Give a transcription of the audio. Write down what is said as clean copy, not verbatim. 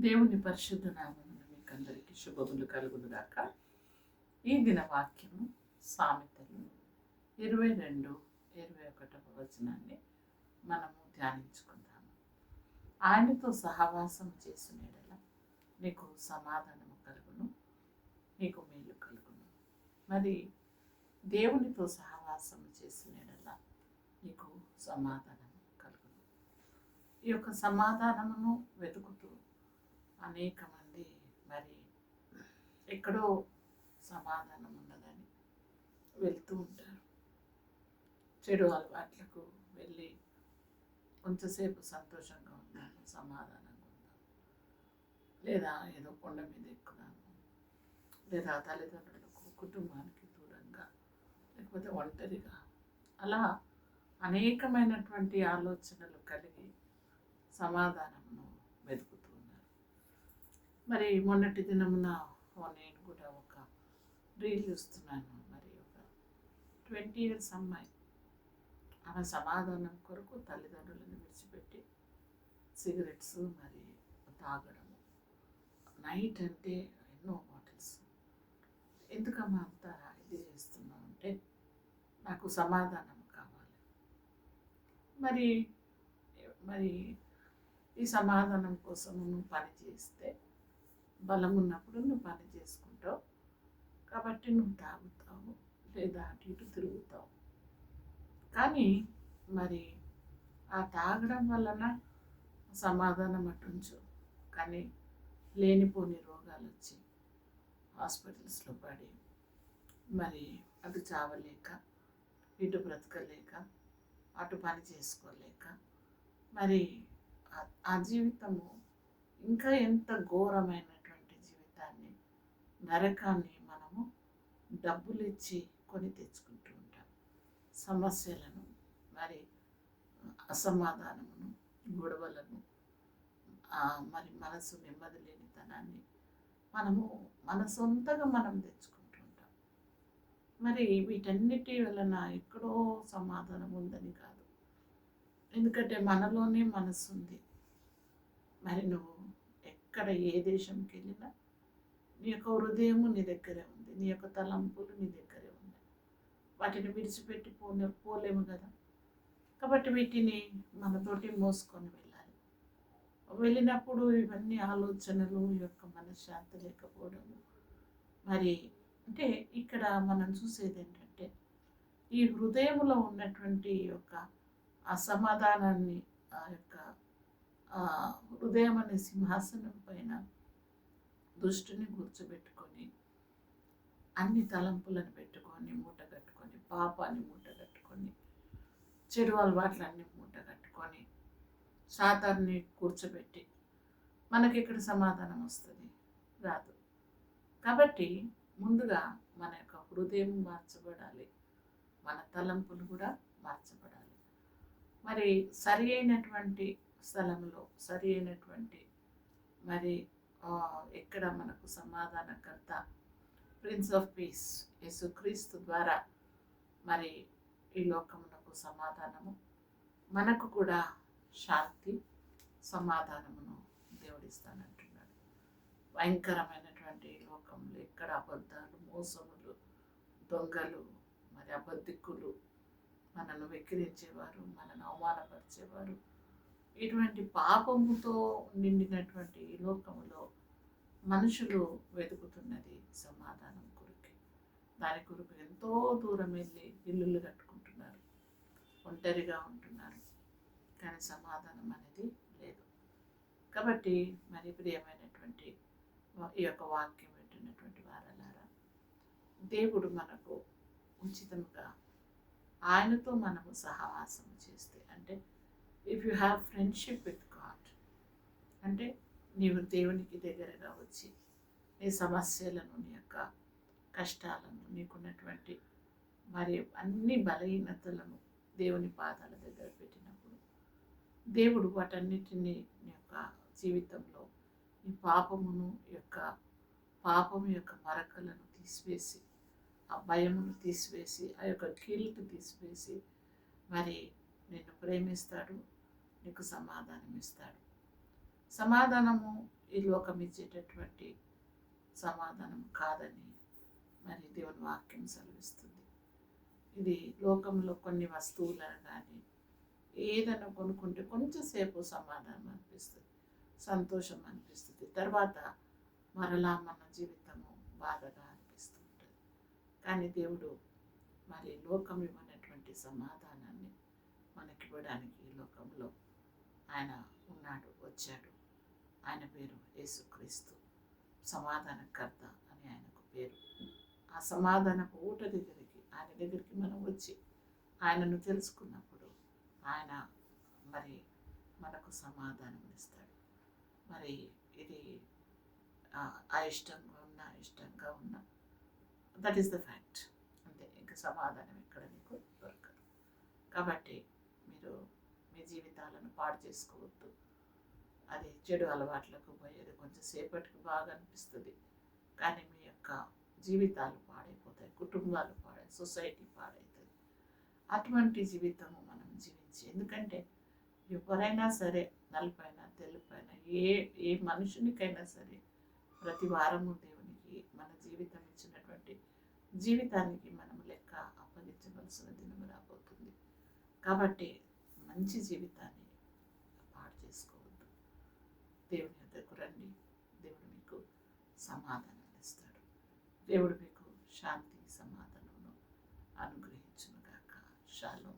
దేవుని పరిశుద్ధ నామమున మీకందరికీ శుభములు కలుగునుగాక. ఈ దిన వాక్యము సామెతలు 22:21 వచనాన్ని మనము ధ్యానించుకుందాము. ఆయనతో సహవాసం చేసిన యెడల నీకు సమాధానము కలుగును, నీకు మేలు కలుగును. మరి దేవునితో సహవాసం చేసిన యెడల నీకు సమాధానము కలుగును. ఈ యొక్క సమాధానమును వెతుకుతూ అనేక మంది మరి ఎక్కడో సమాధానం ఉన్నదని వెళ్తూ ఉంటారు. చెడు అలవాట్లకు వెళ్ళి కొంచెంసేపు సంతోషంగా ఉన్నాము, సమాధానంగా ఉన్నాము, లేదా ఏదో కొండ మీద ఎక్కుదాము, లేదా తల్లిదండ్రులకు కుటుంబానికి దూరంగా, లేకపోతే ఒంటరిగా, అలా అనేకమైనటువంటి ఆలోచనలు కలిగి సమాధానమును వెతుకుతూ ఉన్నారు. మరి మొన్నటి దినమున నేను కూడా ఒక రీల్ చూస్తున్నాను. మరి ఒక 20 years అమ్మాయి ఆమె సమాధానం కొరకు తల్లిదండ్రులను విడిచిపెట్టి సిగరెట్స్ మరి తాగడము, నైట్ అంటే ఎన్నో బాటిల్స్. ఎందుకమ్మా అంత ఇది చేస్తున్నావు అంటే నాకు సమాధానం కావాలి. మరి మరి ఈ సమాధానం కోసం నువ్వు పని చేస్తే బలం ఉన్నప్పుడు నువ్వు పని చేసుకుంటావు, కాబట్టి నువ్వు తాగుతావు, లేదా అటు ఇటు తిరుగుతావు. కానీ మరి ఆ తాగడం వలన సమాధానం అటుంచు, కానీ లేనిపోని రోగాలు వచ్చి హాస్పిటల్స్లో పడి మరి అటు చావలేక, ఇటు బ్రతకలేక, అటు పని చేసుకోలేక, మరి ఆ జీవితము ఇంకా ఎంత ఘోరమైనటువంటి జీవితాన్ని, నరకాన్ని మనము డబ్బులు ఇచ్చి కొని తెచ్చుకుంటూ ఉంటాం. సమస్యలను, మరి అసమాధానమును, గొడవలను, మరి మనసు నెమ్మది లేనితనాన్ని మనము మన సొంతగా మనం తెచ్చుకుంటూ ఉంటాం. మరి వీటన్నిటి వలన ఎక్కడో సమాధానం ఉందని కాదు, ఎందుకంటే మనలోనే మనసు ఉంది. మరి నువ్వు ఎక్కడ ఏ దేశంకి వెళ్ళినా నీ యొక్క హృదయము నీ దగ్గరే ఉంది, నీ యొక్క తలంపులు నీ దగ్గరే ఉన్నాయి. వాటిని విడిచిపెట్టి పోలేము కదా. కాబట్టి వీటిని మనతోటి మోసుకొని వెళ్ళాలి. వెళ్ళినప్పుడు ఇవన్నీ ఆలోచనలు, ఈ యొక్క మనశ్శాంతి లేకపోవడము, మరి అంటే ఇక్కడ మనం చూసేది ఏంటంటే ఈ హృదయంలో ఉన్నటువంటి యొక్క అసమాధానాన్ని, ఆ యొక్క హృదయం అనే సింహాసనం పైన దుష్టుని కూర్చోబెట్టుకొని, అన్ని తలంపులను పెట్టుకొని మూటగట్టుకొని, పాపాన్ని మూటగట్టుకొని, చెడు అలవాట్లన్నీ మూటగట్టుకొని సాతాన్ని కూర్చోబెట్టి మనకి ఇక్కడ సమాధానం వస్తుంది? రాదు. కాబట్టి ముందుగా మన యొక్క హృదయం మార్చబడాలి, మన తలంపులు కూడా మార్చబడాలి. మరి సరి అయినటువంటి స్థలంలో, సరి అయినటువంటి మరి ఎక్కడ మనకు సమాధానకర్త, ప్రిన్స్ ఆఫ్ పీస్ యేసుక్రీస్తు ద్వారా మరి ఈ లోకమునకు సమాధానము, మనకు కూడా శాంతి, సమాధానమును దేవుడిస్తానంటున్నాడు. భయంకరమైనటువంటి లోకంలో ఎక్కడ అబద్ధాలు, మోసములు, దొంగలు, మరి అబద్ధికులు, మనను వెక్కిరించేవారు, మనను అవమానపరిచేవారు, ఇటువంటి పాపముతో నిండినటువంటి ఈ లోకములో మనుషులు వెతుకుతున్నది సమాధానం కొరకు. దాని కొరకు ఎంతో దూరం వెళ్ళి ఇల్లులు కట్టుకుంటున్నారు, ఒంటరిగా ఉంటున్నారు, కానీ సమాధానం అనేది లేదు. కాబట్టి మరి ప్రియమైనటువంటి ఈ యొక్క వాక్యం వింటున్నటువంటి వారలారా, దేవుడు మనకు ఉచితంగా ఆయనతో మనము సహవాసం చేస్తే, అంటే if you have friendship with God, అంటే నీవు దేవునికి దగ్గరగా వచ్చి నీ సమస్యలను, నీ యొక్క కష్టాలను, నీకున్నటువంటి మరి అన్ని బలహీనతలను దేవుని పాదాల దగ్గర పెట్టినప్పుడు దేవుడు వాటన్నిటినీ నీ యొక్క జీవితంలో ఈ పాపమును పాపము యొక్క మరకలను తీసివేసి, ఆ భయమును తీసివేసి, ఆ యొక్క గిల్ట్ తీసివేసి మరి నిన్ను ప్రేమిస్తాడు, నీకు సమాధానం ఇస్తాడు. సమాధానము ఈ లోకం ఇచ్చేటటువంటి సమాధానం కాదని మరి దేవుని వాక్యం సెలవిస్తుంది. ఇది లోకంలో కొన్ని వస్తువులను కానీ ఏదైనా కొనుక్కుంటే కొంచెంసేపు సమాధానం అనిపిస్తుంది, సంతోషం అనిపిస్తుంది, తర్వాత మరలా మన జీవితము బాధగా అనిపిస్తుంటుంది. కానీ దేవుడు మరి లోకం ఇవ్వనటువంటి సమాధానాన్ని మనకివ్వడానికి ఈ లోకంలో ఆయన ఉన్నాడు, వచ్చాడు. ఆయన పేరు యేసుక్రీస్తు, సమాధానకర్త అని ఆయనకు పేరు. ఆ సమాధానపు ఊట దగ్గరికి, ఆయన దగ్గరికి మనం వచ్చి ఆయనను తెలుసుకున్నప్పుడు ఆయన మరి మనకు సమాధానం ఇస్తాడు. మరి ఇది అయిష్టంగా ఉన్నా ఇష్టంగా ఉన్నా దట్ ఈస్ ద ఫ్యాక్ట్. అంతే, ఇంకా సమాధానం ఎక్కడ నీకు దొరకదు. కాబట్టి మీరు మీ జీవితాలను పాడు చేసుకోవద్దు. అది చెడు అలవాట్లకు పోయేది కొంచెం సేపటికి బాగా అనిపిస్తుంది, కానీ మీ యొక్క జీవితాలు పాడైపోతాయి, కుటుంబాలు సొసైటీ పాడవుతుంది. అటువంటి జీవితము మనం జీవించి, ఎందుకంటే ఎవరైనా సరే నలుపైన తెలుపైన ఏ మనుషునికైనా సరే ప్రతి వారము దేవునికి మన జీవితం ఇచ్చినటువంటి జీవితానికి మనం లెక్క అప్పగించవలసిన దినం రాబోతుంది. కాబట్టి మంచి జీవితాన్ని పాడు చేసుకోవద్దు. దేవుని దగ్గరకు రండి, దేవుడు మీకు సమాధానం ఇస్తాడు. దేవుడు మీకు శాంతి సమాధానమును అనుగ్రహించునుగాక. షాలోమ్.